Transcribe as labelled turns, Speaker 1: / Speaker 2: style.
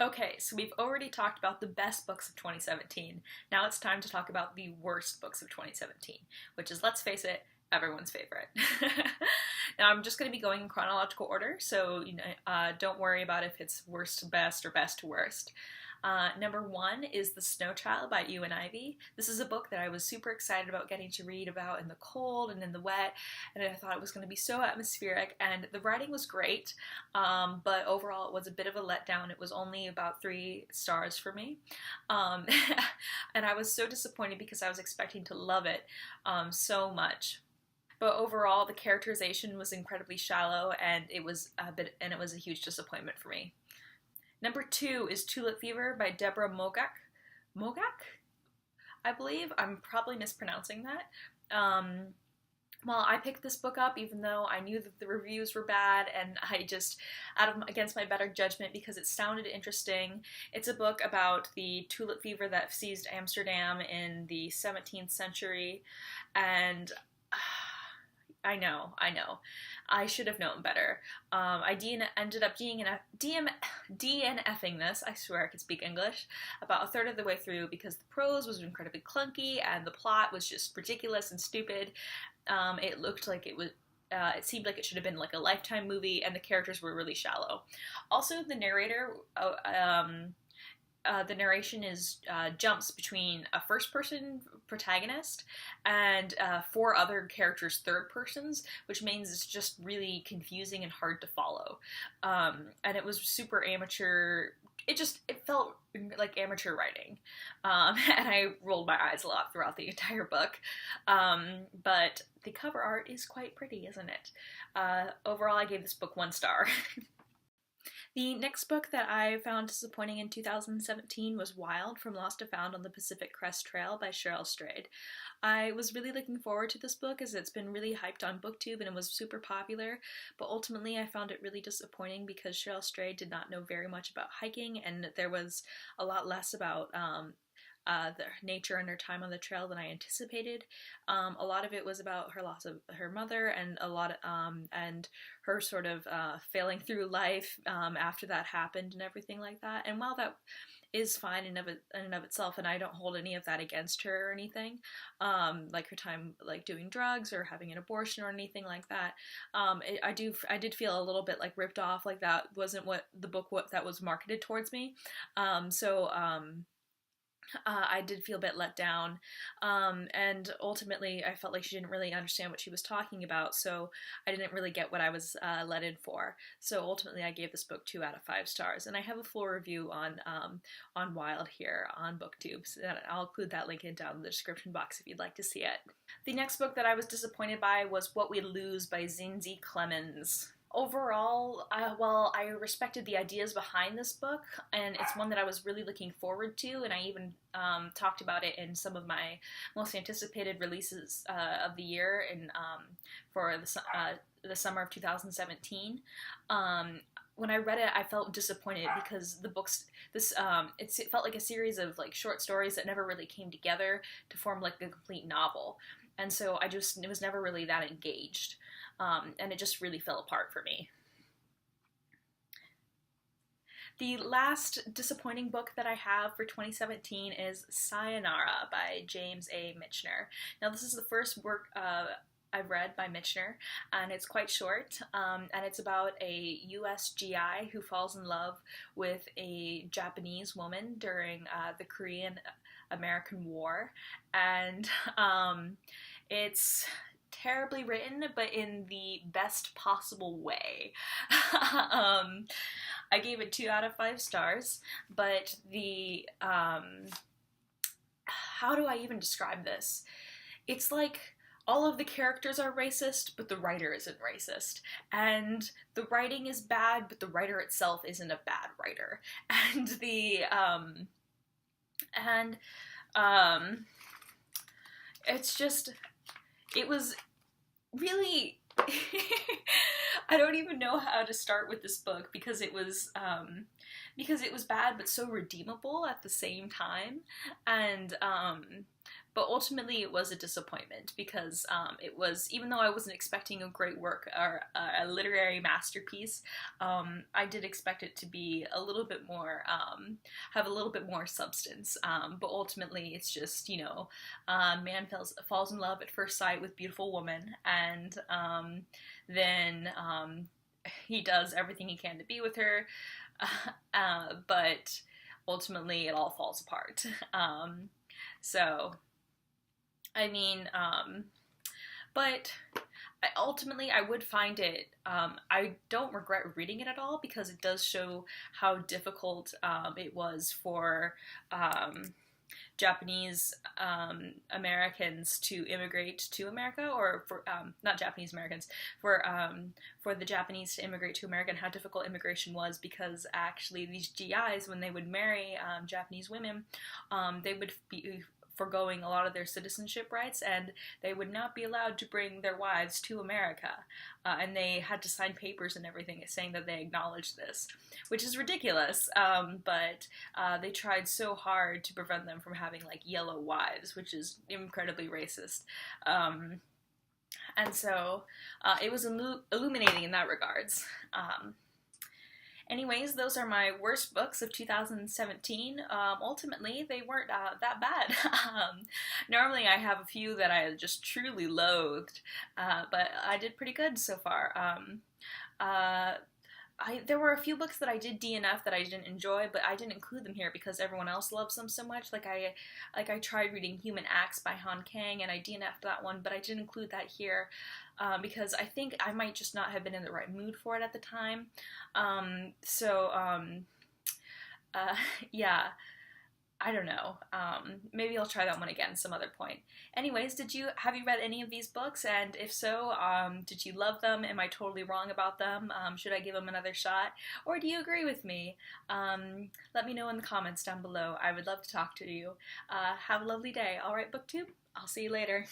Speaker 1: Okay, so we've already talked about the best books of 2017. Now it's time to talk about the worst books of 2017, which is, let's face it, everyone's favorite. Now I'm just going to be going in chronological order, so don't worry about if it's worst to best or best to worst. Number one is The Snow Child by Eowyn Ivey. This is a book that I was super excited about getting to read about in the cold and in the wet, and I thought it was going to be so atmospheric, and the writing was great, but overall it was a bit of a letdown. It was only about 3 stars for me, um, and I was so disappointed because I was expecting to love it so much. But overall, the characterization was incredibly shallow, and it was a huge disappointment for me. Number two is Tulip Fever by Deborah Moggach. Moggach? I believe. I'm probably mispronouncing that. Well, I picked this book up even though I knew that the reviews were bad, and I just, against my better judgment, because it sounded interesting. It's a book about the tulip fever that seized Amsterdam in the 17th century, and I know. I should have known better. Ended up DNFing this, I swear I could speak English, about a third of the way through because the prose was incredibly clunky and the plot was just ridiculous and stupid. It looked like it seemed like it should have been like a Lifetime movie, and the characters were really shallow. Also, the narrator, the narration jumps between a first-person protagonist and 4 other characters' third persons, which means it's just really confusing and hard to follow. And it was super amateur. It felt like amateur writing, and I rolled my eyes a lot throughout the entire book. But the cover art is quite pretty, isn't it? Overall, I gave this book 1 star. The next book that I found disappointing in 2017 was Wild, From Lost to Found on the Pacific Crest Trail by Cheryl. I was really looking forward to this book as it's been really hyped on BookTube and it was super popular, but ultimately I found it really disappointing because Cheryl did not know very much about hiking, and there was a lot less about the nature and her time on the trail than I anticipated. A lot of it was about her loss of her mother, and and her sort of failing through life after that happened and everything like that. And while that is fine in and of itself, and I don't hold any of that against her or anything, like her time like doing drugs or having an abortion or anything like that, I did feel a little bit like ripped off, like that wasn't what the book that was marketed towards me. I did feel a bit let down, and ultimately I felt like she didn't really understand what she was talking about, so I didn't really get what I was let in for. So ultimately I gave this book 2 out of 5 stars, and I have a full review on Wild here on BookTube, so I'll include that link down in the description box if you'd like to see it. The next book that I was disappointed by was What We Lose by Zinzi Clemmons. Overall, I respected the ideas behind this book, and it's one that I was really looking forward to, and I even talked about it in some of my most anticipated releases of the year for the summer of 2017. When I read it, I felt disappointed because it felt like a series of like short stories that never really came together to form like a complete novel, and so it was never really that engaged. And it just really fell apart for me. The last disappointing book that I have for 2017 is Sayonara by James A. Michener. Now, this is the first work I've read by Michener, and it's quite short, and it's about a US GI who falls in love with a Japanese woman during the Korean-American War, and it's terribly written, but in the best possible way. I gave it 2 out of 5 stars, but how do I even describe this? It's like all of the characters are racist, but the writer isn't racist. And the writing is bad, but the writer itself isn't a bad writer. And it's just, it was really I don't even know how to start with this book because it was because it was bad but so redeemable at the same time. And but ultimately it was a disappointment because it was, even though I wasn't expecting a great work or a literary masterpiece, I did expect it to be a little bit more, have a little bit more substance. But ultimately it's just, you know, man falls in love at first sight with beautiful woman, and then he does everything he can to be with her, but ultimately it all falls apart. So, I mean, but ultimately I would find it, I don't regret reading it at all, because it does show how difficult it was for Japanese Americans to immigrate to America, or for not Japanese Americans, for the Japanese to immigrate to America, and how difficult immigration was, because actually these GIs, when they would marry Japanese women, they would be foregoing a lot of their citizenship rights, and they would not be allowed to bring their wives to America, and they had to sign papers and everything saying that they acknowledged this, which is ridiculous, but they tried so hard to prevent them from having like yellow wives, which is incredibly racist. And so it was illuminating in that regards. Anyways, those are my worst books of 2017. Ultimately, they weren't that bad. Normally, I have a few that I just truly loathed, but I did pretty good so far. There were a few books that I did DNF that I didn't enjoy, but I didn't include them here because everyone else loves them so much. Like I tried reading Human Acts by Han Kang, and I DNF'd that one, but I didn't include that here because I think I might just not have been in the right mood for it at the time. Yeah. I don't know. Maybe I'll try that one again some other point. Anyways, have you read any of these books? And if so, did you love them? Am I totally wrong about them? Should I give them another shot? Or do you agree with me? Let me know in the comments down below. I would love to talk to you. Have a lovely day. All right, BookTube? I'll see you later.